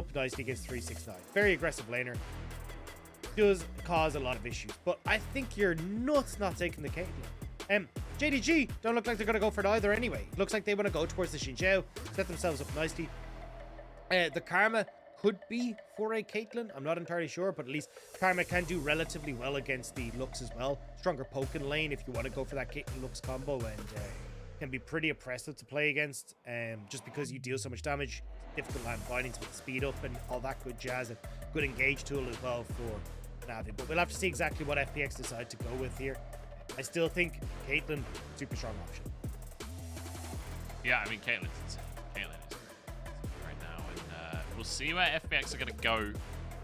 up nicely against 369. Very aggressive laner. Does cause a lot of issues, but I think you're nuts not taking the Caitlyn. JDG don't look like they're going to go for it either anyway. Looks like they want to go towards the Zhao, set themselves up nicely. The Karma could be for a Caitlyn. I'm not entirely sure, but at least Karma can do relatively well against the Lux as well. Stronger poke in lane if you want to go for that Caitlyn Lux combo, and can be pretty oppressive to play against, just because you deal so much damage. Difficult land bindings with speed up and all that good jazz, and good engage tool as well for Kanavi. But we'll have to see exactly what FPX decide to go with here. I still think Caitlyn, super strong option. Yeah, I mean, Caitlyn's insane. Caitlyn is right now, and we'll see where FPX are going to go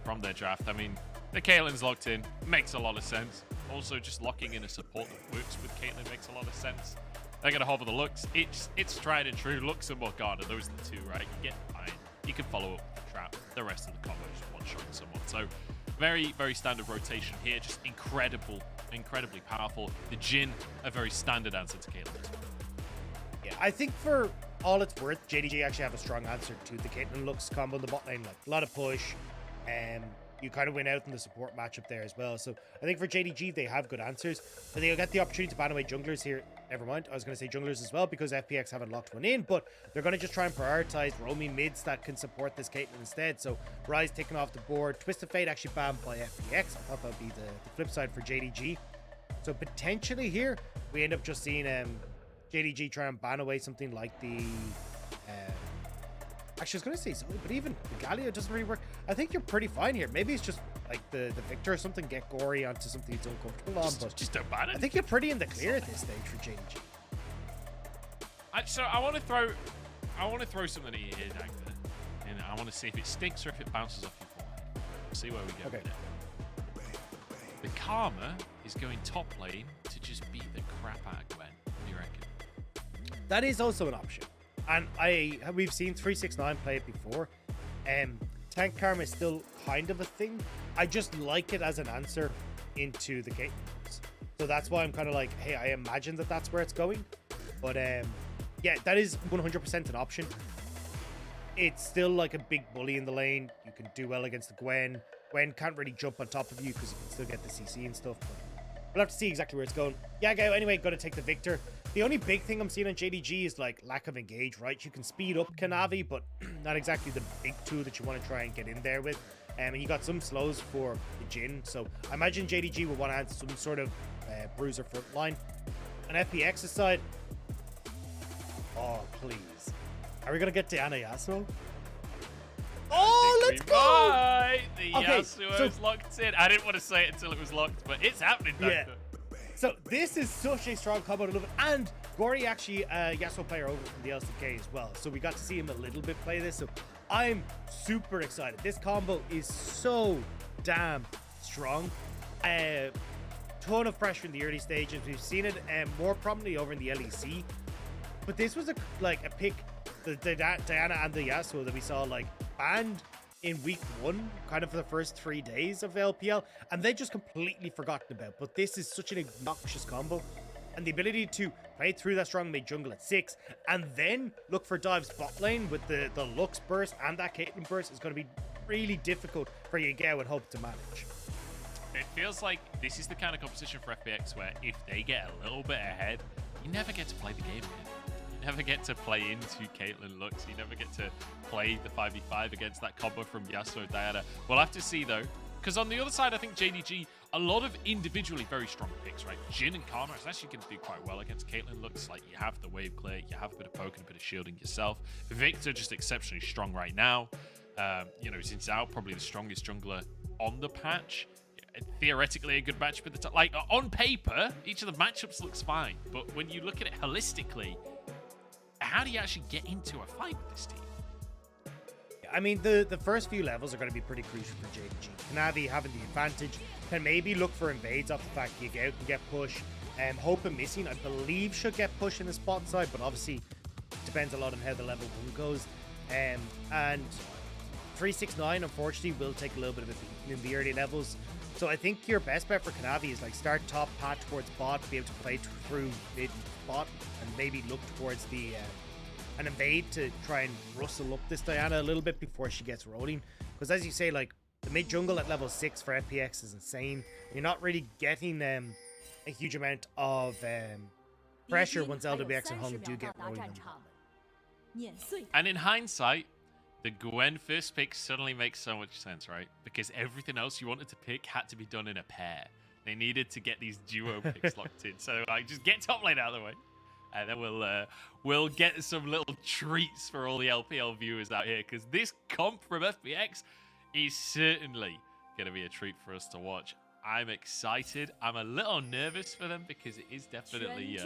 from their draft. I mean, the Caitlyn's locked in, makes a lot of sense. Also, just locking in a support that works with Caitlyn makes a lot of sense. They're going to hover the Lux. It's tried and true. Lux and Morgana, those are the two, right? You get fine. You can follow up with the trap. The rest of the combo is one-shotting someone. So, very, very standard rotation here. Just incredibly powerful. The Jhin, a very standard answer to Caitlyn. Yeah, I think for all it's worth, JDG actually have a strong answer to the Caitlyn Lux combo in the bot lane. Like, a lot of push, you kind of win out in the support matchup there as well. So I think for JDG, they have good answers. But they'll get the opportunity to ban away junglers here. Never mind, I was going to say junglers as well because FPX haven't locked one in. But they're going to just try and prioritize roaming mids that can support this Caitlyn instead. So Rise taken off the board. Twisted Fate actually banned by FPX. I thought that would be the flip side for JDG. So potentially here, we end up just seeing JDG try and ban away something like the... actually, I was going to say something, but even the Galio doesn't really work. I think you're pretty fine here. Maybe it's just like the Viktor or something, get Gori onto something he's uncomfortable on. But just don't ban it. I think you're pretty in the clear at this stage for JDG. So I want to throw something at you here, Dagda, and I want to see if it sticks or if it bounces off your forehead. We'll see where we go with it. The Karma is going top lane to just beat the crap out of Gwen. What do you reckon? That is also an option. And we've seen 369 play it before. Tank Karma is still kind of a thing. I just like it as an answer into the Caitlyn. So that's why I'm kind of like, hey, I imagine that that's where it's going. But yeah, that is 100% an option. It's still like a big bully in the lane. You can do well against the Gwen. Gwen can't really jump on top of you because you can still get the CC and stuff. But we'll have to see exactly where it's going. Yagao, anyway, got to take the Viktor. The only big thing I'm seeing on JDG is like lack of engage, right? You can speed up Kanavi, but not exactly the big tool that you want to try and get in there with. And you got some slows for the Jhin. So I imagine JDG will want to add some sort of bruiser front line. On FPX's side, oh, please. Are we going to get Diana Yasuo? Oh, let's go! The Yasuo is locked in. I didn't want to say it until it was locked, but it's happening, Dagda. Yeah. So this is such a strong combo to love it. And Gori actually Yasuo player over from the LCK as well. So we got to see him a little bit play this. So I'm super excited. This combo is so damn strong. Ton of pressure in the early stages. We've seen it more prominently over in the LEC. But this was a pick, the Diana and the Yasuo that we saw like banned in week 1, kind of for the first 3 days of LPL, and they just completely forgotten about. But this is such an obnoxious combo, and the ability to play through that strong mid jungle at 6 and then look for dives bot lane with the Lux burst and that Caitlyn burst is going to be really difficult for Yagao and Hope to manage. It feels like this is the kind of competition for FPX where if they get a little bit ahead, you never get to play the game again. You never get to play into Caitlyn Lux. You never get to play the 5v5 against that combo from Yasuo Diana. We'll have to see though, because on the other side, I think JDG, a lot of individually very strong picks, right? Jhin and Karma is actually going to do quite well against Caitlyn Lux. Like, you have the wave clear, you have a bit of poke and a bit of shielding yourself. Viktor just exceptionally strong right now. You know, Zhao probably the strongest jungler on the patch. Theoretically a good matchup at the top. Like, on paper, each of the matchups looks fine, but when you look at it holistically, how do you actually get into a fight with this team? I mean, the first few levels are going to be pretty crucial for JDG. Kanavi having the advantage can maybe look for invades off the fact Yagao can get push. Hope and Missing, I believe, should get push in the spot side, but obviously it depends a lot on how the level 1 goes. And 369, unfortunately, will take a little bit of a beating in the early levels. So I think your best bet for Kanavi is like start top, path towards bot, be able to play through mid bot, and maybe look towards the an invade to try and rustle up this Diana a little bit before she gets rolling. Because as you say, like, the mid jungle at level 6 for FPX is insane. You're not really getting a huge amount of pressure once LWX and Hung do get rolling. And in hindsight, the Gwen first pick suddenly makes so much sense, right? Because everything else you wanted to pick had to be done in a pair. They needed to get these duo picks locked in. So like, just get top lane out of the way. And then we'll get some little treats for all the LPL viewers out here. Because this comp from FPX is certainly going to be a treat for us to watch. I'm excited. I'm a little nervous for them because it is definitely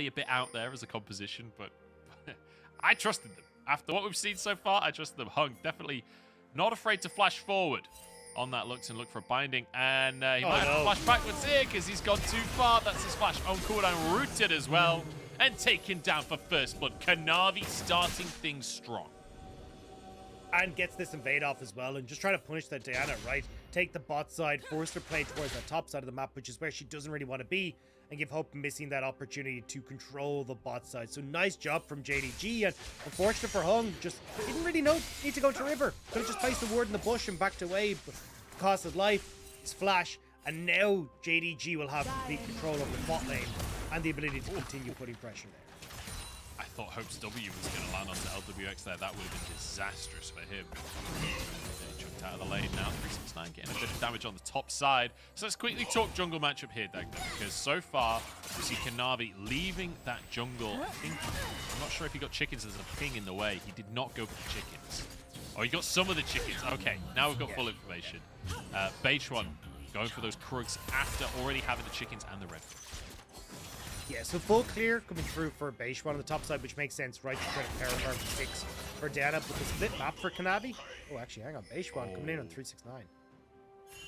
a bit out there as a composition. But I trusted them. After what we've seen so far, I trusted them. Hung definitely not afraid to flash forward on that Lux and look for a binding. And he might have to flash backwards here because he's gone too far. That's his flash on cooldown, rooted as well. And taken down for first blood. Kanavi starting things strong. And gets this invade off as well, and just trying to punish that Diana, right? Take the bot side, force her play towards the top side of the map, which is where she doesn't really want to be, and give Hope missing that opportunity to control the bot side. So nice job from JDG, and unfortunate for Hung, just didn't really need to go to river. Could have just placed the ward in the bush and backed away, but cost his life, his flash, and now JDG will have complete control over the bot lane and the ability to continue putting pressure there. I thought Hope's W was going to land onto Lwx there. That would have been disastrous for him. He jumped out of the lane now. 369 getting a bit of damage on the top side. So let's quickly talk jungle matchup here, Dagda, because so far we see Kanavi leaving that jungle. I'm not sure if he got chickens as a ping in the way. He did not go for the chickens. Oh, he got some of the chickens. Okay, now we've got full information. Beichuan going for those Krugs after already having the chickens and the red. Yeah, so full clear coming through for Beichuan on the top side, which makes sense, right? To try to power farm 6 for Diana, but the split map for Kanavi. Oh, actually, hang on. Beichuan coming in on 369.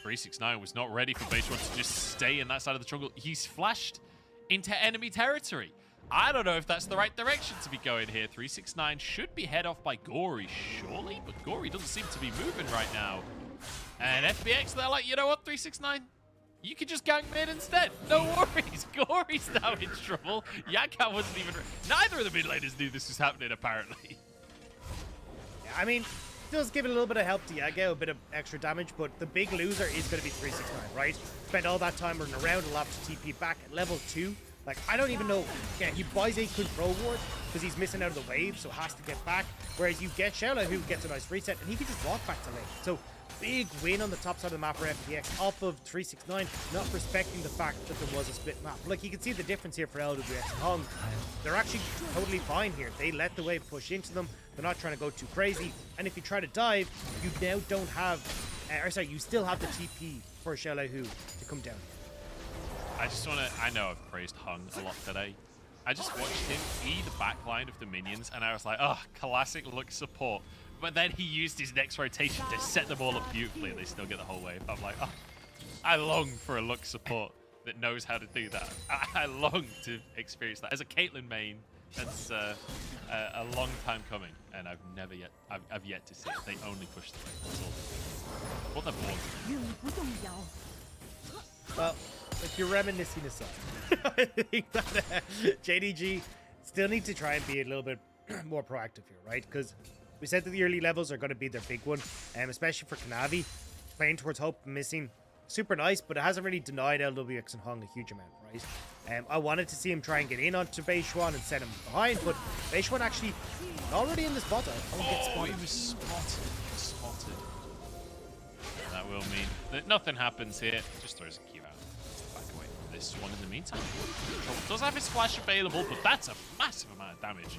369 was not ready for Beichuan to just stay in that side of the jungle. He's flashed into enemy territory. I don't know if that's the right direction to be going here. 369 should be head off by Gori, surely, but Gori doesn't seem to be moving right now. And FPX, they're like, you know what, 369? You could just gank mid instead. No worries. Gori's now in trouble. Yagao wasn't even... Neither of the mid laners knew this was happening, apparently. Yeah, I mean, does give it a little bit of help to Yagao, a bit of extra damage, but the big loser is going to be 369, right? Spent all that time running around, will have to TP back at level 2. Like, I don't even know. Yeah, he buys a control ward because he's missing out of the wave, so has to get back. Whereas you get xiaolaohu, who gets a nice reset, and he can just walk back to lane. So, big win on the top side of the map for FPX off of 369, not respecting the fact that there was a split map. Like, you can see the difference here for LWX and Hung. They're actually totally fine here. They let the wave push into them. They're not trying to go too crazy. And if you try to dive, you now don't have, you still have the TP for xiaolaohu to come down. I just want to... I know I've praised Hung a lot today. I just watched him the backline of the minions, and I was like, oh, classic Lux support. But then he used his next rotation to set them all up beautifully, and they still get the whole wave. I'm like, oh, I long for a Lux support that knows how to do that. I long to experience that. As a Caitlyn main, that's a long time coming, and I've yet to see it. They only push the wave. That's all. What the board? Well, if you're reminiscing aside, I think that JDG still need to try and be a little bit more proactive here, right? Because we said that the early levels are going to be their big one, especially for Kanavi. Playing towards Hope, missing, super nice, but it hasn't really denied LWX and Hung a huge amount, right? I wanted to see him try and get in onto Beichuan and set him behind, but Beichuan actually already in the spot. Oh, he was spotted. That will mean that nothing happens here. Just throws a Q out. Back away from this one in the meantime. Does have his flash available, but that's a massive amount of damage.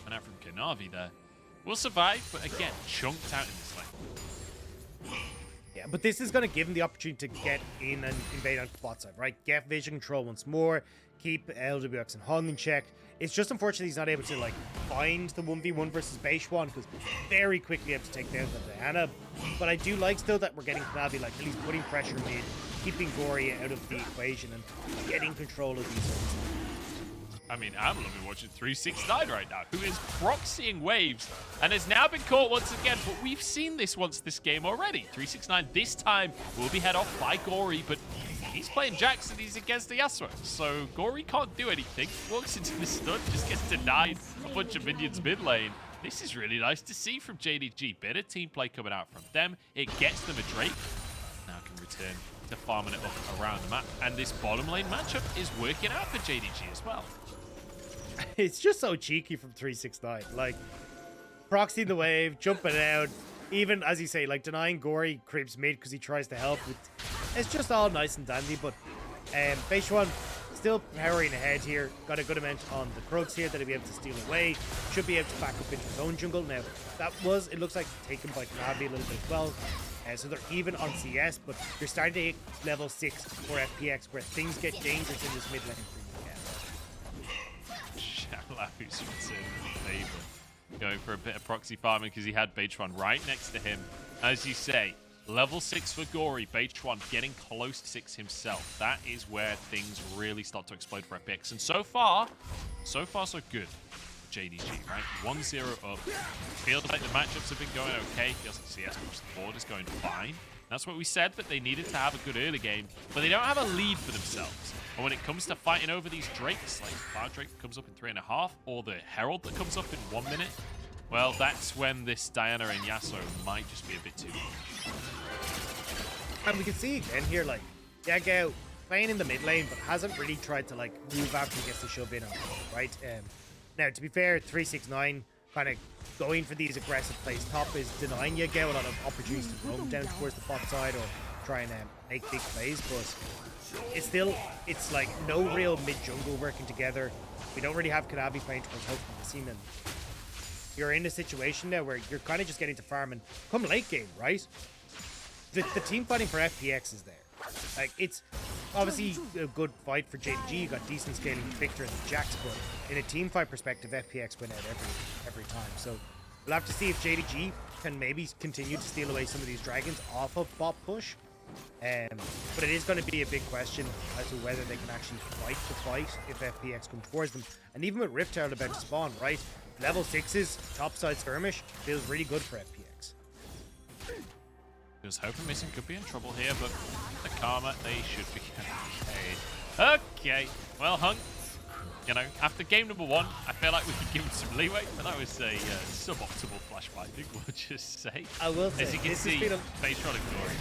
And out from Kanavi there. Will survive, but again, chunked out in this lane. Yeah, but this is going to give him the opportunity to get in and invade onto the bot side, right? Get vision control once more, keep LWX and Hung in check. It's just unfortunate he's not able to, like, find the 1v1 versus Beichuan, because very quickly able to take down the Diana. But I do like still that we're getting Kanavi, like, at least putting pressure mid, keeping Gori out of the equation, and getting control of these zones. I mean, I'm loving watching 369 right now, who is proxying waves and has now been caught once again. But we've seen this once this game already. 369 this time will be head off by Gori, but he's playing Jax and he's against the Yasuo. So Gori can't do anything. Walks into the stun, just gets denied a bunch of minions mid lane. This is really nice to see from JDG. Better team play coming out from them. It gets them a Drake. Now can return to farming it up around the map. And this bottom lane matchup is working out for JDG as well. It's just so cheeky from 369. Like, proxying the wave, jumping out, even, as you say, like, denying Gori creeps mid because he tries to help. It's just all nice and dandy, but Beichuan still powering ahead here. Got a good amount on the Krugs here that he'll be able to steal away. Should be able to back up into his own jungle. Now, that was, it looks like, taken by Kanavi a little bit as well. So they're even on CS, but you're starting to hit level 6 for FPX, where things get dangerous in this mid lane for you again. xiaolaohu's returning the favor. Going for a bit of proxy farming because he had Beichuan right next to him. As you say, level 6 for Gori. Beichuan getting close to 6 himself. That is where things really start to explode for FPX. And so far so good. JDG, right? 1-0 up. Feels like the matchups have been going okay. Feels like CS across the board is going fine. That's what we said, that they needed to have a good early game, but they don't have a lead for themselves. And when it comes to fighting over these Drakes, like Fire Drake comes up in 3.5, or the Herald that comes up in 1 minute, well, that's when this Diana and Yasuo might just be a bit too much. And we can see again here, like, Yagao playing in the mid lane, but hasn't really tried to, like, move after he gets the shove in on him, right? Now, to be fair, 369 kind of going for these aggressive plays top is denying Yagao a lot of opportunities to roam down towards the bot side or try and make big plays, but it's still, it's like no real mid-jungle working together. We don't really have Kanavi playing towards Hope from the scene, and you're in a situation now where you're kind of just getting to farm and come late game, right? The team fighting for FPX is there. Like, it's obviously a good fight for JDG. You got decent scaling Viktor and Jax, but in a team fight perspective, FPX win out every time. So we'll have to see if JDG can maybe continue to steal away some of these dragons off of bot push. But it is going to be a big question as to whether they can actually fight the fight if FPX come towards them. And even with Rift Herald about to spawn, right? Level 6's topside skirmish feels really good for FPX. Just hoping Missing could be in trouble here, but the Karma, they should be okay. Okay, well, Hung, you know, after game number 1, I feel like we could give him some leeway, but that was a suboptimal flash fighting, we'll just say. I will say, as you can see, Beichuan and Gori.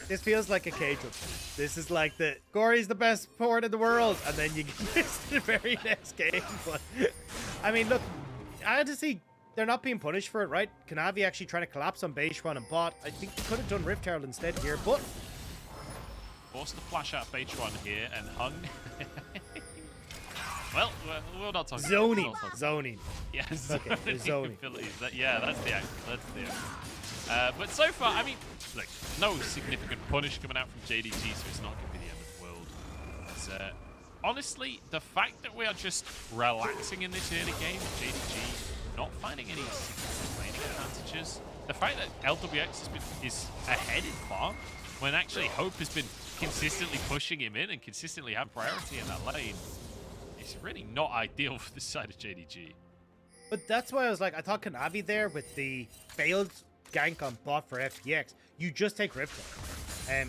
This feels like a cage up. This is like the Gori's the best port in the world, and then you get this in the very next game. But I mean, look, I had to see they're not being punished for it, right? Kanavi actually trying to collapse on Beichuan and bot. I think they could have done Rift Herald instead here, but forced the flash out Beichuan here, and Hung. well, we're not talking. Zoning. Yes. Okay, zoning. Yeah, that's the angle. That's the angle. But so far, I mean, look, no significant punish coming out from JDG, so it's not going to be the end of the world. It's, honestly, the fact that we are just relaxing in this early game, JDG not finding any significant laning advantages, the fact that Lwx is ahead in farm, when actually Hope has been consistently pushing him in and consistently having priority in that lane, is really not ideal for the side of JDG. But that's why I was like, I thought Kanavi there with the failed gank on bot for FPX, you just take Rift.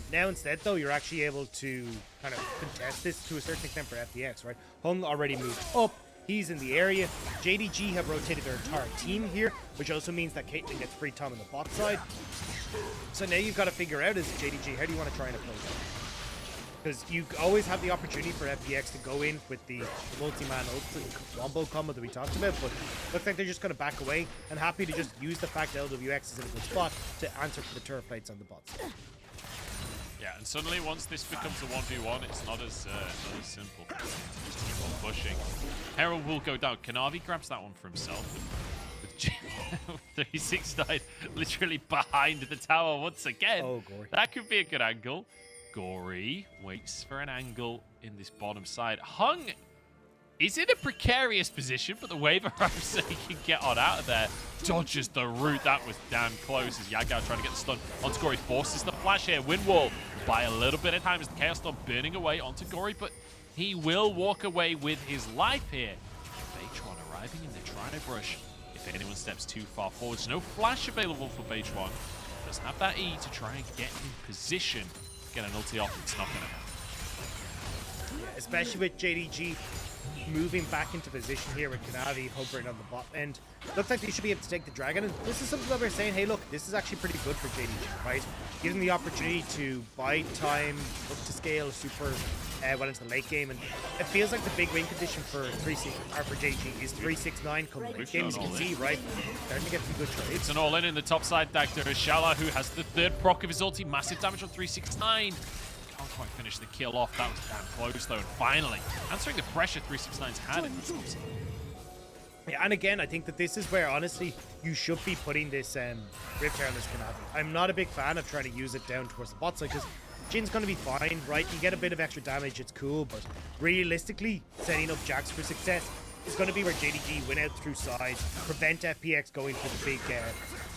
Now instead though, you're actually able to kind of contest this to a certain extent for FPX, right? Hung already moved up, he's in the area. JDG have rotated their entire team here, which also means that Caitlyn gets free time on the bot side. So now you've got to figure out as JDG, how do you want to try and approach that? Because you always have the opportunity for FPX to go in with the multi-man wombo combo that we talked about, but looks like they're just going to back away and happy to just use the fact that Lwx is in a good spot to answer for the turret plates on the bots. Yeah, and suddenly once this becomes a 1v1, it's not as simple. Just keep on pushing. Herald will go down. Kanavi grabs that one for himself. With 369 literally behind the tower once again. Oh, Gori. That could be a good angle. Gori waits for an angle in this bottom side. Hung is in a precarious position, but the wave around so he can get on out of there. Dodges the route. That was damn close as Yagao trying to get the stun onto Gori. Forces the flash here. Wind wall by a little bit of time as the Chaos Storm burning away onto Gori, but he will walk away with his life here. Beichuan arriving in the Trino Brush. If anyone steps too far forwards, no flash available for Beichuan. Doesn't have that E to try and get in position. get an ulti off, it's not gonna happen. Yeah, especially with JDG moving back into position here with Kanavi hovering on the bot end. Looks like they should be able to take the dragon, and this is something that we're saying, hey look, this is actually pretty good for JDG, right? Gives them the opportunity to buy time, look to scale super well into the late game, and it feels like the big win condition for JDG is 3-6-9 come late game, as you can see, right? Starting to get some good trades. It's an all-in in the top side. Dagda is xiaolaohu has the third proc of his ulti, massive damage on 369. Can't quite finish the kill off. That was damn close though, and finally answering the pressure 369's had in this top Yeah, and again, I think that this is where, honestly, you should be putting this Rift Herald as Kanavi. I'm not a big fan of trying to use it down towards the bot side, because Jhin's going to be fine, right? You get a bit of extra damage, it's cool, but realistically, setting up Jax for success is going to be where JDG win out through sides, prevent FPX going for the big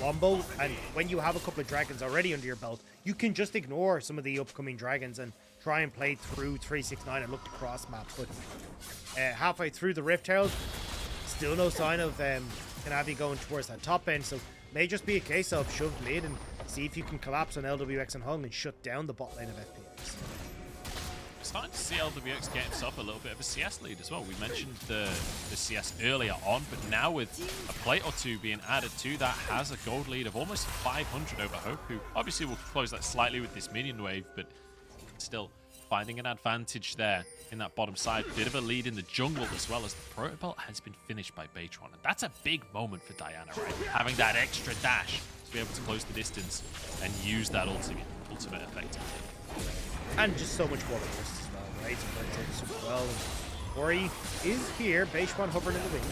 wombo, and when you have a couple of dragons already under your belt, you can just ignore some of the upcoming dragons and try and play through 369 and look to cross map. But halfway through the Rift Herald, still no sign of Kanavi going towards that top end, so may just be a case of shove mid and see if you can collapse on Lwx and Hung and shut down the bot lane of FPX. We're starting to see Lwx get himself a little bit of a CS lead as well. We mentioned the CS earlier on, but now with a plate or two being added to that, has a gold lead of almost 500 over Hope, who obviously will close that slightly with this minion wave, but still finding an advantage there in that bottom side. Bit of a lead in the jungle as well, as the protocol has been finished by Beichuan. And that's a big moment for Diana, right? Having that extra dash to be able to close the distance and use that ultimate effectively. And just so much water burst as well, right? So that's it super well. Gori is here, Beichuan hovering in the wings.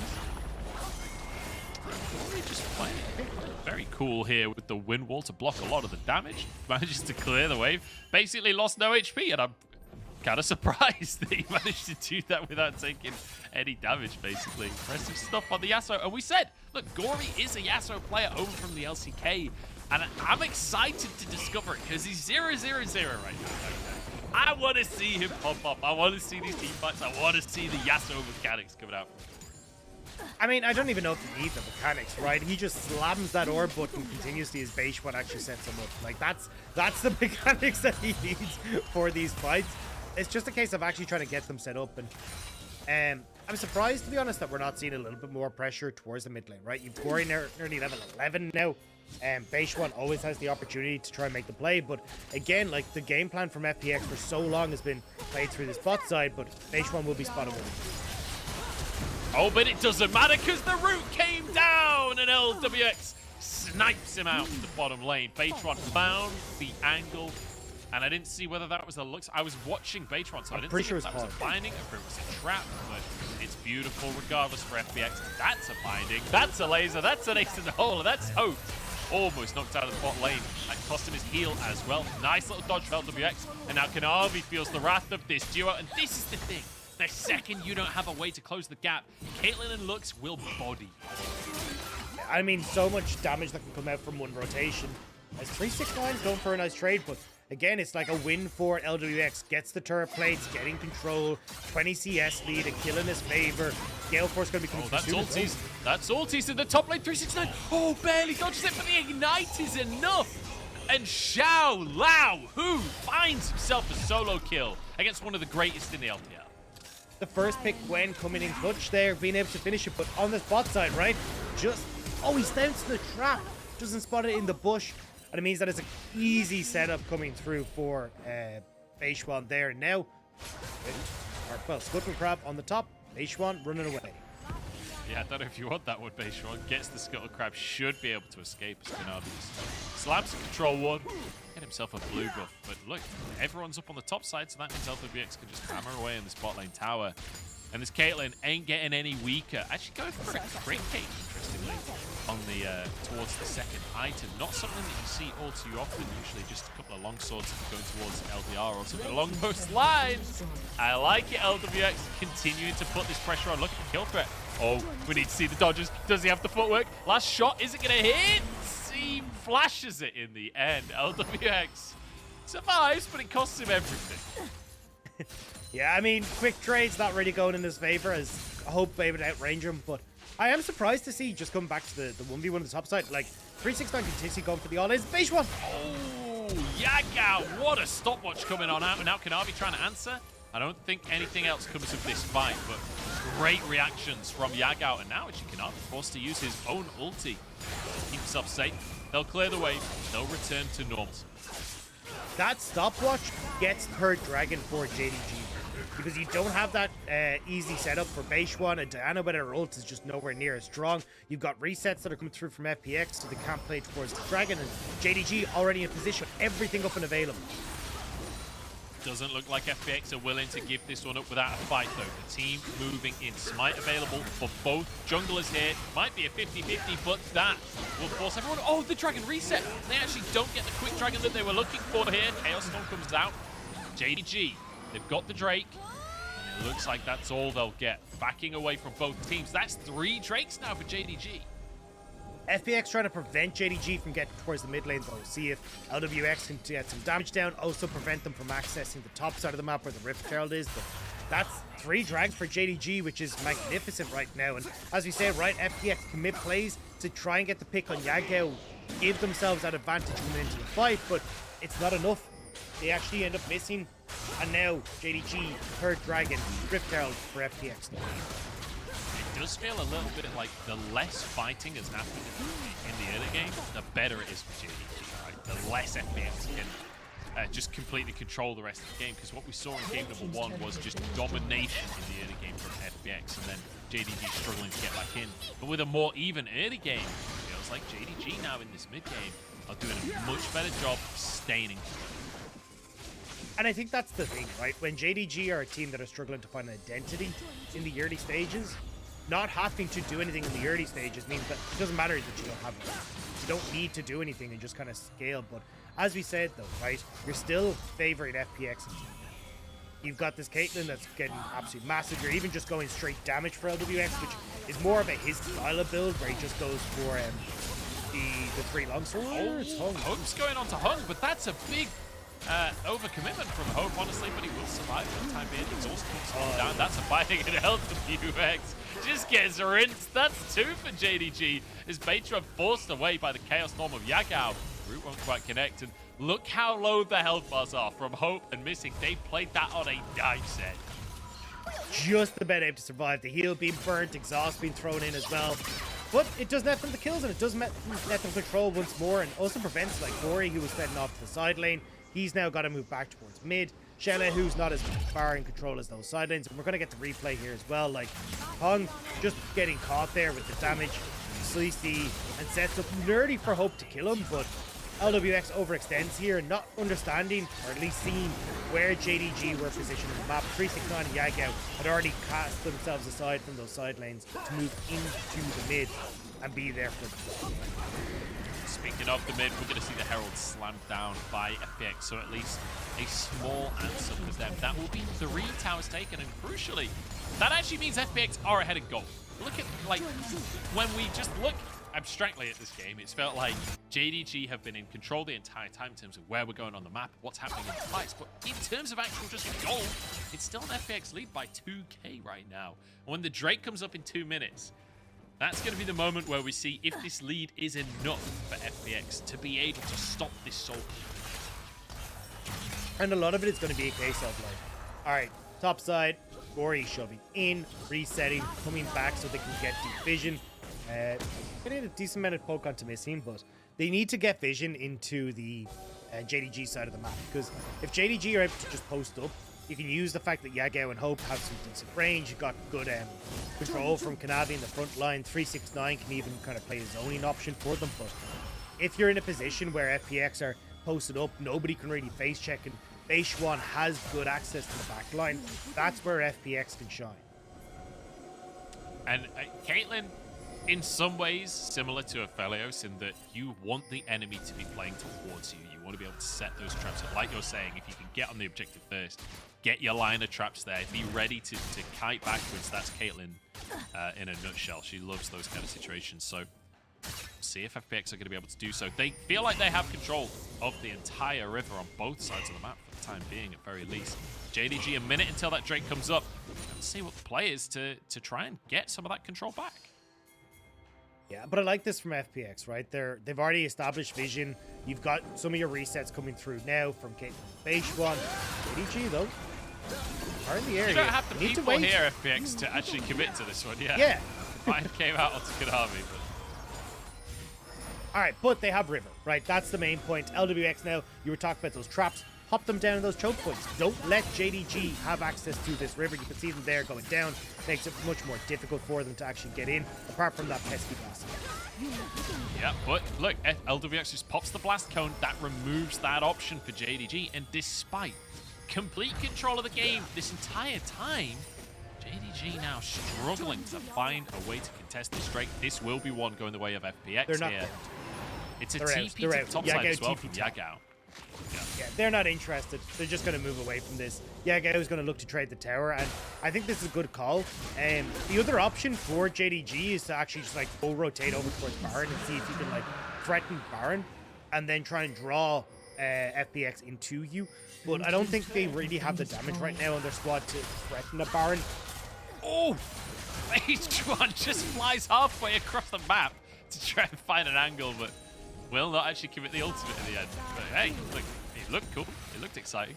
Gori just playing very cool here with the wind wall to block a lot of the damage. Manages to clear the wave. Basically lost no HP, and I'm kind of surprised that he managed to do that without taking any damage, basically. Impressive stuff on the Yasuo. And we said, look, Gori is a Yasuo player over from the LCK, and I'm excited to discover it because he's 0-0-0 right now. I want to see him pop up. I want to see these team fights. I want to see the Yasuo mechanics coming out. I mean, I don't even know if he needs the mechanics, right? He just slams that orb button continuously as Beichuan actually sets him up. Like, that's the mechanics that he needs for these fights. It's just a case of actually trying to get them set up. And I'm surprised, to be honest, that we're not seeing a little bit more pressure towards the mid lane, right? You've Gori nearly level 11 now. Beichuan always has the opportunity to try and make the play, but again, like, the game plan from FPX for so long has been played through this bot side, but Beichuan will be spotted with. Oh, but it doesn't matter because the root came down and Lwx snipes him out in the bottom lane. Beichuan found the angle, and I didn't see whether that was a Lux. I was watching Beichuan, so I didn't see if that was a binding or if it was a trap, but it's beautiful regardless for FPX. That's a binding, that's a laser, that's an ace in the hole, and that's Hope. Almost knocked out of the bot lane. That cost him his heal as well. Nice little dodge for Lwx, and now Kanavi feels the wrath of this duo, and this is the thing. The second you don't have a way to close the gap, Caitlyn and Lux will body. I mean, so much damage that can come out from one rotation. As 369's going for a nice trade, but again, it's like a win for Lwx. Gets the turret plates, getting control, 20 CS lead, a kill in his favor. Gale Force going to be coming that's ultis. That's ultis in the top lane, 369. Oh, barely dodges it, but the ignite is enough. And xiaolaohu finds himself a solo kill against one of the greatest in the LPL. The first pick, Gwen, coming in clutch there, being able to finish it, but on this bot side, right? Oh, he's down to the trap. Doesn't spot it in the bush. And it means that it's an easy setup coming through for Beichuan there. Now, Scuttle Crab on the top, Beichuan running away. Yeah, I don't know if you want that one. Beichuan gets the Scuttle Crab, should be able to escape as Kanavi slams a control one. Get himself a blue buff, but look, everyone's up on the top side, so that means Lwx can just hammer away in this bot lane tower. And this Caitlyn ain't getting any weaker. Actually going for a crit cake, interestingly, on the towards the second item. Not something that you see all too often. Usually just a couple of long swords going towards LDR or something along those lines. I like it, Lwx continuing to put this pressure on. Look at the kill threat. Oh, we need to see the dodges. Does he have the footwork? Last shot, is it going to hit? He flashes it in the end. Lwx survives, but it costs him everything. Yeah, I mean, quick trade's not really going in his favor, as I hope able to outrange him, but I am surprised to see just coming back to the 1v1 on the top side. Like, 369 continuously going for the all-ins. Beichuan! Oh, Yagao, what a stopwatch coming on out. And now Kanavi trying to answer. I don't think anything else comes of this fight, but great reactions from Yagao. And now actually Kanavi forced to use his own ulti. Keep himself safe. They'll clear the wave. They'll return to normalcy. That stopwatch gets third dragon for JDG. Because you don't have that easy setup for Beichuan, and Diana with her ult is just nowhere near as strong. You've got resets that are coming through from FPX, so they can't play towards the dragon, and JDG already in position, everything up and available. Doesn't look like FPX are willing to give this one up without a fight, though. The team moving in. Smite available for both junglers here. Might be a 50-50, but that will force everyone. Oh, the dragon reset. They actually don't get the quick dragon that they were looking for here. Chaos Storm comes out. JDG, they've got the Drake. And it looks like that's all they'll get. Backing away from both teams. That's 3 Drakes now for JDG. FPX trying to prevent JDG from getting towards the mid lane, though. See if Lwx can get some damage down, also prevent them from accessing the top side of the map where the Rift Herald is. But that's 3 drags for JDG, which is magnificent right now. And as we said, right, FPX commit plays to try and get the pick on Yagao, give themselves that advantage coming into the fight, but it's not enough. They actually end up missing. And now JDG, third dragon, Rift Herald for FPX now. It does feel a little bit like the less fighting is happening in the early game, the better it is for JDG, right? The less FPX can just completely control the rest of the game, because what we saw in game number 1 was just domination in the early game from FPX, and then JDG struggling to get back in. But with a more even early game, it feels like JDG now in this mid game are doing a much better job of staying in control. And I think that's the thing, right? When JDG are a team that are struggling to find an identity in the early stages, not having to do anything in the early stages means that it doesn't matter that you don't have it. You don't need to do anything and just kind of scale. But as we said, though, right, you're still favoring FPX. You've got this Caitlyn that's getting absolute massive. You're even just going straight damage for Lwx, which is more of his style of build, where he just goes for the 3 longsword. Oh, it's Hung. Hope's going on to Hung, but that's a big overcommitment from Hope, honestly, but he will survive for the time being. Exhaust comes down. That's a fighting in Lwx. Just gets rinsed. That's 2 for JDG. Is Beichuan forced away by the Chaos Storm of Yagao. Root won't quite connect, and look how low the health bars are from Hope and Missing. They played that on a dive set. Just about able to survive. The heal being burnt, exhaust being thrown in as well. But it does net them the kills, and it does let them control once more, and also prevents like Gori, who was fed off to the side lane. He's now got to move back towards mid. xiaolaohu's not as far in control as those side lanes, and we're going to get the replay here as well. Like, Hung just getting caught there with the damage, Sleazy, and sets up nerdy for Hope to kill him, but Lwx overextends here, not understanding, or at least seeing where JDG were positioned in the map. 369 and Yagao had already cast themselves aside from those side lanes to move into the mid and be there for them. Speaking of the mid, we're going to see the Herald slammed down by FPX, so at least a small answer for them. That will be 3 towers taken, and crucially, that actually means FPX are ahead in gold. Look at, like, when we just look abstractly at this game, it's felt like JDG have been in control the entire time in terms of where we're going on the map, what's happening in the fights, but in terms of actual just gold, it's still an FPX lead by 2k right now. And when the Drake comes up in 2 minutes, that's going to be the moment where we see if this lead is enough for FPX to be able to stop this Soul. And a lot of it is going to be a case of like, all right, top side, Gori shoving in, resetting, coming back so they can get deep vision. Getting a decent amount of poke onto Missing, but they need to get vision into the JDG side of the map, because if JDG are able to just post up, you can use the fact that Yagao and Hope have some decent range. You've got good control from Kanavi in the front line. 369 can even kind of play a zoning option for them. But if you're in a position where FPX are posted up, nobody can really face check, and Beichuan has good access to the back line, that's where FPX can shine. And Caitlyn, in some ways, similar to Aphelios in that you want the enemy to be playing towards you. You want to be able to set those traps up. Like you're saying, if you can get on the objective first, get your line of traps there, be ready to kite backwards. That's Caitlyn in a nutshell. She loves those kind of situations. So see if FPX are going to be able to do so. They feel like they have control of the entire river on both sides of the map for the time being, at very least. JDG, a minute until that Drake comes up. Let's see what the play is to try and get some of that control back. Yeah, but I like this from FPX, right? They've already established vision. You've got some of your resets coming through now from Caitlyn. Beichuan, JDG though. Are in the area. You don't have the Need to people wait. here, FPX, to actually commit to this one. Yeah. Yeah. Mine came out onto Kanavi, but All right, but they have River, right? That's the main point. LWX now, you were talking about those traps. Hop them down in those choke points. Don't let JDG have access to this river. You can see them there going down. Makes it much more difficult for them to actually get in, apart from that pesky blast. yeah. But look, LWX just pops the blast cone. That removes that option for JDG, and despite complete control of the game this entire time, JDG now struggling to find a way to contest this straight. This will be one going the way of FPX They're not here. out. It's a They're out. TP They're to out. the top Yagao side as well TP from top. Yagao. Yeah, they're not interested. They're just going to move away from this. Yagao is going to look to trade the tower, and I think this is a good call. The other option for JDG is to actually just like go rotate over towards Baron and see if you can like threaten Baron, and then try and draw FPX into you. But I don't think they really have the damage right now on their squad to threaten a Baron. Oh, Beichuan just flies halfway across the map to try and find an angle, but will not actually commit the ultimate in the end. But hey, look, it looked cool. It looked exciting.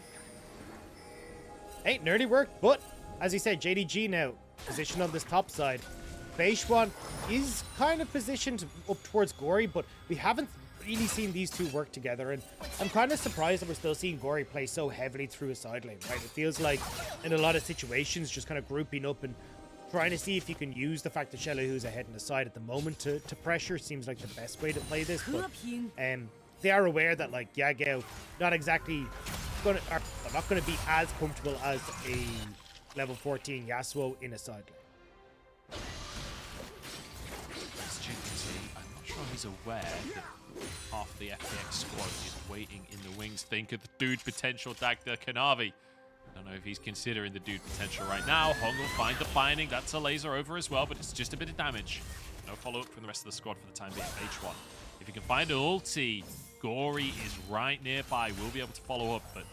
Hey, nerdy work, but as you said, JDG now positioned on this top side. Beichuan is kind of positioned up towards Gori, but we haven't really seen these two work together, and I'm kind of surprised that we're still seeing Gori play so heavily through his side lane, right? It feels like in a lot of situations just kind of grouping up and trying to see if you can use the fact that xiaolaohu's ahead in the side at the moment to pressure seems like the best way to play this, but they are aware that like Yagao not exactly are not going to be as comfortable as a level 14 Yasuo in a side lane. As you can see, I'm not sure he's aware that half the FPX squad is waiting in the wings. Think of the dude potential Dagda Kanavi. I don't know if he's considering the dude potential right now. Hong will find the binding. That's a laser over as well, but it's just a bit of damage. No follow-up from the rest of the squad for the time being. Beichuan. If he can find an ulti, Gori is right nearby. We'll be able to follow up, but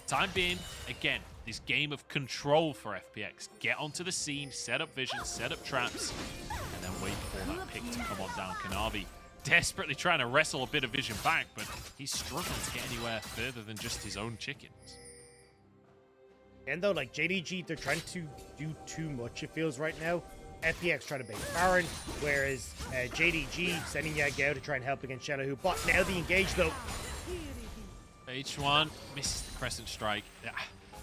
time being, again, this game of control for FPX. Get onto the scene, set up vision, set up traps, and then wait for that pick to come on down. Kanavi desperately trying to wrestle a bit of vision back, but he's struggling to get anywhere further than just his own chickens. And though, like, JDG, they're trying to do too much, it feels right now. FPX trying to bait Baron, whereas JDG sending Yagao to try and help against xiaolaohu. But now the engage, though. H1 misses the Crescent Strike.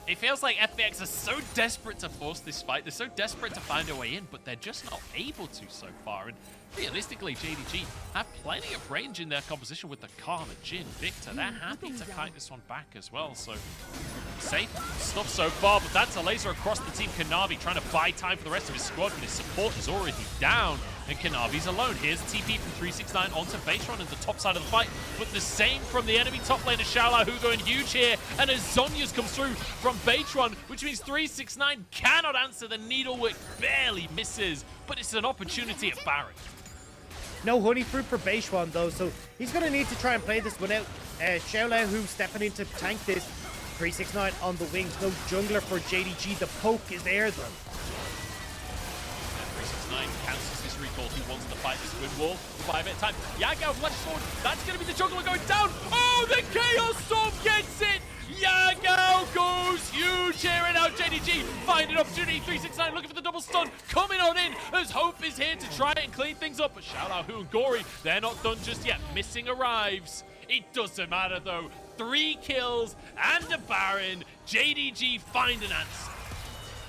It feels like FPX are so desperate to force this fight. They're so desperate to find a way in, but they're just not able to so far. And realistically, JDG have plenty of range in their composition with the Karma, Jhin, Viktor. They're happy to kite this one back as well. So safe stuff so far, but that's a laser across the team. Kanavi trying to buy time for the rest of his squad, but his support is already down. And Kanavi's alone. Here's TP from 369 onto Beichuan at the top side of the fight. But the same from the enemy top laner, xiaolaohu going huge here. And as Zhonya's comes through from Beichuan, which means 369 cannot answer. The needlework barely misses, but it's an opportunity at Baron. No honey fruit for Beichuan, though, so he's going to need to try and play this one out. xiaolaohu stepping in to tank this. 369 on the wings. No jungler for JDG. The poke is there, though. 369 cancels his recall. He wants to fight this wind wall. 5 at a time. Yagao flash forward. That's going to be the jungler going down. Oh, the Chaos Storm gets it. Yagao goes huge here, and now JDG find an opportunity. 369 looking for the double stun. Coming on in as Hope is here to try and clean things up. But xiaolaohu and Gori, they're not done just yet. Missing arrives. It doesn't matter though. 3 kills and a Baron. JDG find an answer.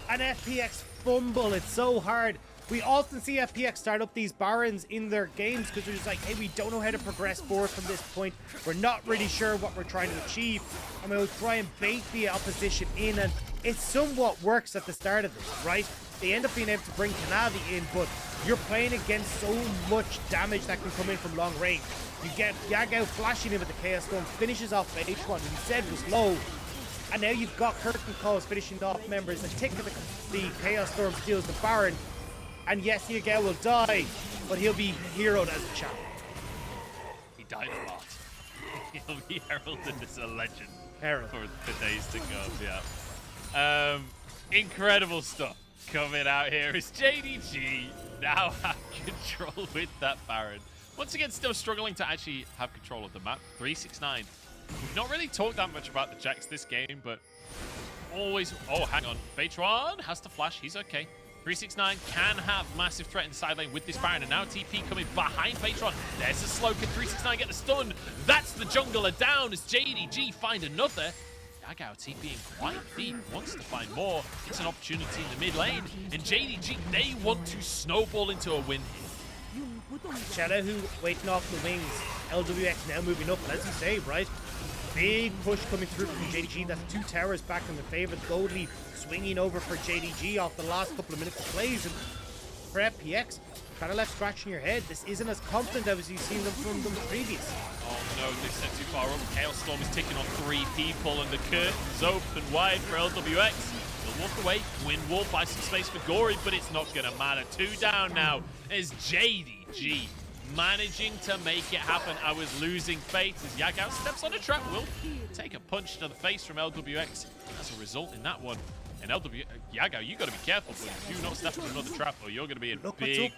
An FPX fumble. It's so hard. We often see FPX start up these Barons in their games because they're just like, hey, we don't know how to progress forward from this point. We're not really sure what we're trying to achieve. And we'll try and bait the opposition in. And it somewhat works at the start of this, right? They end up being able to bring Kanavi in, but you're playing against so much damage that can come in from long range. You get Yagao flashing in with the Chaos Storm, finishes off Beichuan, who he said was low. And now you've got Curtain Calls finishing off members. The tick of the Chaos Storm steals the Baron. And yes, Yagao will die, but he'll be heroed as a champ. He died a lot. He'll be heralded as a legend Herald. for the days to come, yeah. Incredible stuff coming out here as JDG now have control with that Baron. Once again, still struggling to actually have control of the map. 369. We've not really talked that much about the Jacks this game, but always... Oh, hang on. Beichuan has to flash. He's okay. 369 can have massive threat in the side lane with this Baron, and now TP coming behind Beichuan. There's a slow. Can 369 get the stun? That's the jungler down as JDG find another. Yagao TPing quite deep, wants to find more. It's an opportunity in the mid lane, and JDG, they want to snowball into a win here. xiaolaohu waiting off the wings. Lwx now moving up, as you say, right? Big push coming through from JDG. That's 2 towers back in the favor. Goldie swinging over for JDG off the last couple of minutes of plays. And for FPX, kind of left scratching your head. This isn't as confident as you've seen them from the previous. Oh no, they set too far up. Hailstorm is ticking on 3 people, and the curtain's open wide for LWX. They'll walk away. Win wall, buy some space for Gori, but it's not going to matter. 2 down now as JDG managing to make it happen. I was losing faith as Yagao steps on a trap. Will take a punch to the face from LWX as a result in that one. And Yagao, you got to be careful, but do not step on another trap or you're going to be in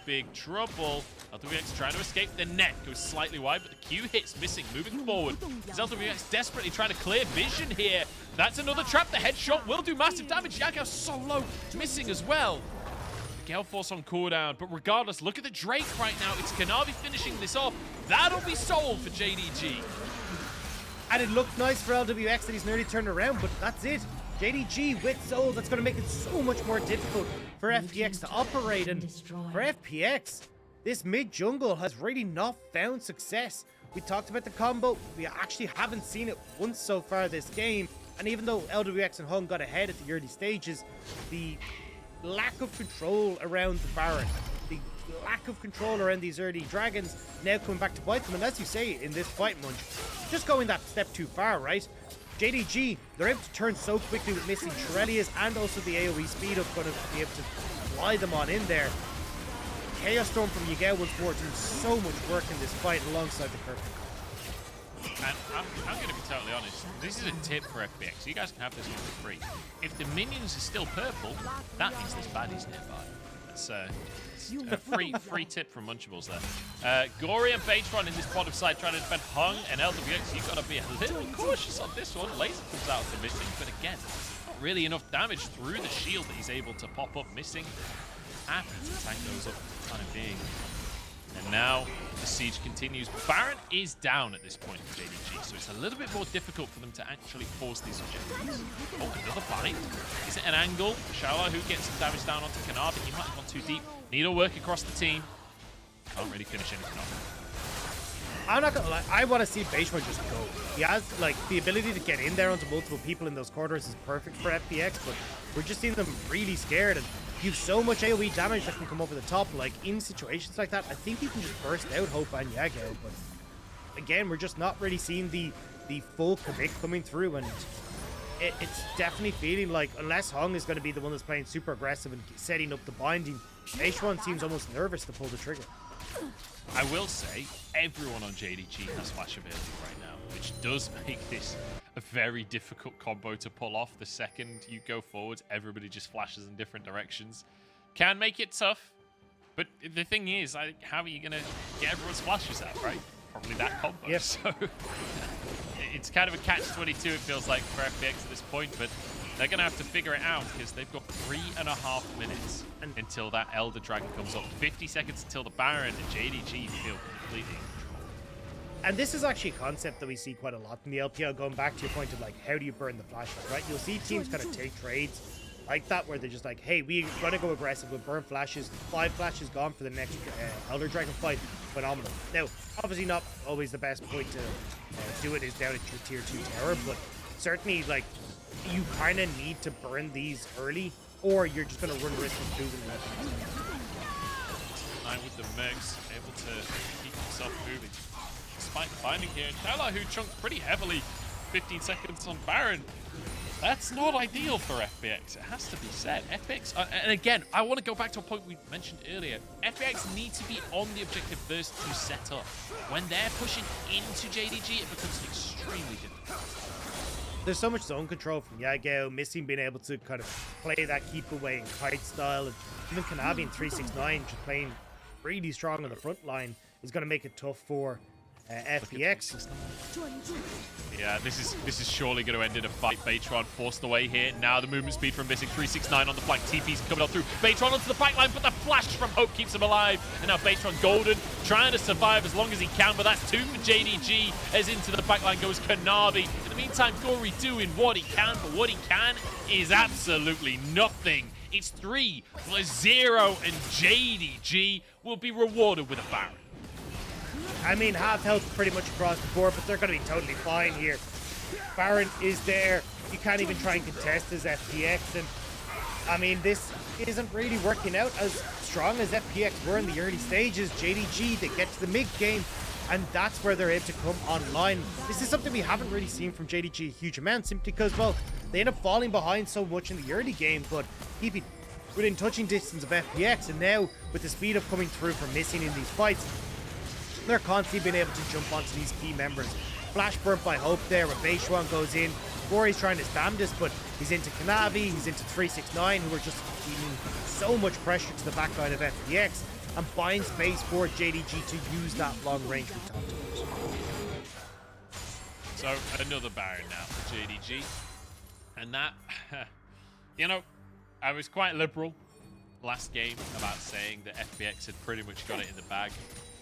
big trouble. LWX trying to escape. The net goes slightly wide, but the Q hits missing. Moving forward, is LWX desperately trying to clear vision here. That's another trap. The headshot will do massive damage. Yagao so low, missing as well. Gale Force on cooldown, but regardless, look at the Drake right now. It's Kanavi finishing this off. That'll be sold for JDG. And it looked nice for LWX that he's nearly turned around, but that's it. JDG with Soul, that's going to make it so much more difficult for FPX to operate. And for FPX, this mid-jungle has really not found success. We talked about the combo. We actually haven't seen it once so far this game. And even though LWX and Hung got ahead at the early stages, the lack of control around the Baron, the lack of control around these early dragons now coming back to bite them. And as you say in this fight, Munch, just going that step too far, right? JDG, they're able to turn so quickly with missing Shirelias and also the AoE speed of going to be able to fly them on in there. Chaos Storm from Yagao once more doing so much work in this fight alongside the Perfect. And I'm going to be totally honest. This is a tip for FPX. You guys can have this one for free. If the minions are still purple, that means this baddie's nearby. That's a free tip from Munchables there. Gori and Beichuan in this bottom side trying to defend Hung and LWX. You've got to be a little cautious on this one. Laser comes out for missing, but again, not really enough damage through the shield that he's able to pop up missing. Happy to tank those up for the time being. And now the siege continues. Baron is down at this point for JDG, so it's a little bit more difficult for them to actually force these objectives. Oh, another bind. Is it an angle? xiaolaohu gets some damage down onto Kanavi. He might have gone too deep. Needle work across the team. Can't really finish anything off. I'm not gonna lie, I want to see Beichuan just go. He has, like, the ability to get in there onto multiple people in those corridors is perfect for FPX, but we're just seeing them really scared, and you've so much AoE damage that can come over the top. Like, in situations like that, I think you can just burst out Hope and Yagao, but again, we're just not really seeing the full commit coming through, and it's definitely feeling like, unless Hung is going to be the one that's playing super aggressive and setting up the binding, Beichuan seems almost nervous to pull the trigger. I will say, everyone on JDG has flash ability right now, which does make this a very difficult combo to pull off. The second you go forwards, everybody just flashes in different directions. Can make it tough, but the thing is, how are you going to get everyone's flashes out, right? Probably that combo. Yep. So it's kind of a catch-22, it feels like, for FPX at this point, but they're going to have to figure it out because they've got 3.5 minutes until that Elder Dragon comes up. 50 seconds until the Baron, and JDG feel completely in control. And this is actually a concept that we see quite a lot in the LPL, going back to your point of, like, how do you burn the flashlight, right? You'll see teams kind of take trades like that where they're just like, hey, we're going to go aggressive with burn flashes. 5 flashes gone for the next Elder Dragon fight. Phenomenal. Now, obviously not always the best point to do it is down at your tier 2 tower, but certainly, like, you kind of need to burn these early, or you're just going to run risk of losing them. With the Megs, able to keep himself moving. Despite finding here, xiaolaohu chunked pretty heavily. 15 seconds on Baron. That's not ideal for FPX, it has to be said. FPX, and again, I want to go back to a point we mentioned earlier. FPX need to be on the objective first to set up. When they're pushing into JDG, it becomes extremely difficult. There's so much zone control from Yagao, missing being able to kind of play that keep away and kite style, and even Kanavi in 369 just playing really strong on the front line is going to make it tough for FPX. Yeah, this is surely going to end in a fight. Beichuan forced away here. Now the movement speed from missing 369 on the flank. TP's coming up through. Beichuan onto the backline, but the flash from Hope keeps him alive. And now Beichuan golden, trying to survive as long as he can, but that's 2 for JDG as into the backline goes Kanavi. In the meantime, Gori doing what he can, but what he can is absolutely nothing. It's 3 for 0, and JDG will be rewarded with a Baron. I mean, half health pretty much across the board, but they're going to be totally fine here. Baron is there. You can't even try and contest as FPX. And I mean, this isn't really working out as strong as FPX were in the early stages. JDG, they get to the mid game, and that's where they're able to come online. This is something we haven't really seen from JDG a huge amount, simply because, well, they end up falling behind so much in the early game, but keeping within touching distance of FPX, and now with the speed of coming through from missing in these fights, they're constantly being able to jump onto these key members. Flash burnt by Hope there, where Beichuan goes in. Gori's trying to spam this, but he's into Kanavi, he's into 369, who are just feeling so much pressure to the backline of FPX, and buying space for JDG to use that long range from top to bottom. So another Baron now for JDG. And that, you know, I was quite liberal last game about saying that FPX had pretty much got it in the bag.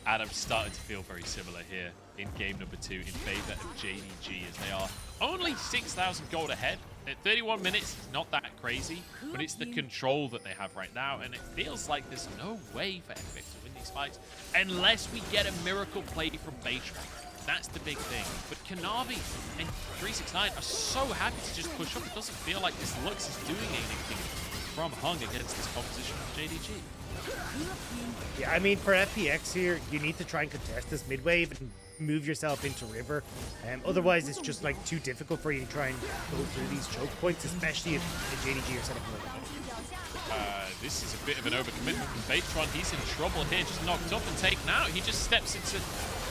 And I'm starting to feel very similar here in game number 2 in favor of JDG, as they are only 6,000 gold ahead. At 31 minutes, it's not that crazy, but it's the control that they have right now, and it feels like there's no way for FPX to win these fights unless we get a miracle play from Beichuan. That's the big thing. But Kanavi and 369 are so happy to just push up. It doesn't feel like this Lux is doing anything from Hung against this composition of JDG. Yeah, I mean, for FPX here, you need to try and contest this mid wave and move yourself into River. Otherwise, it's just like too difficult for you to try and go through these choke points, especially if the JDG are set up for it. This is a bit of an overcommitment from Beichuan. He's in trouble here, just knocked up and taken out. He just steps into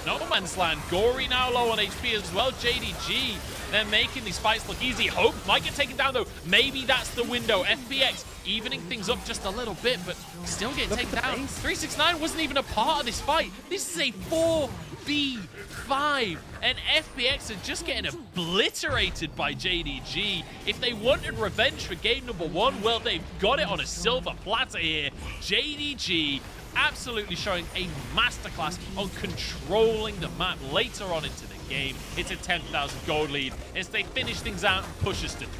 no man's land. Gori now low on HP as well. JDG, they're making these fights look easy. Hope might get taken down though. Maybe that's the window. FPX evening things up just a little bit, but still getting taken down. 369 wasn't even a part of this fight. This is a 4v5, and FPX are just getting obliterated by JDG. If they wanted revenge for game number 1, well, they've got it on a silver platter here. JDG absolutely showing a masterclass on controlling the map later on into the game. It's a 10,000 gold lead as they finish things out and push us to 3.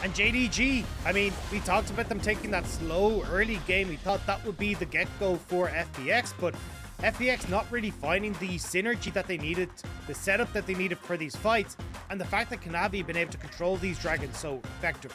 And JDG, I mean, we talked about them taking that slow early game. We thought that would be the get-go for FPX, but FPX not really finding the synergy that they needed, the setup that they needed for these fights, and the fact that Kanavi have been able to control these dragons so effective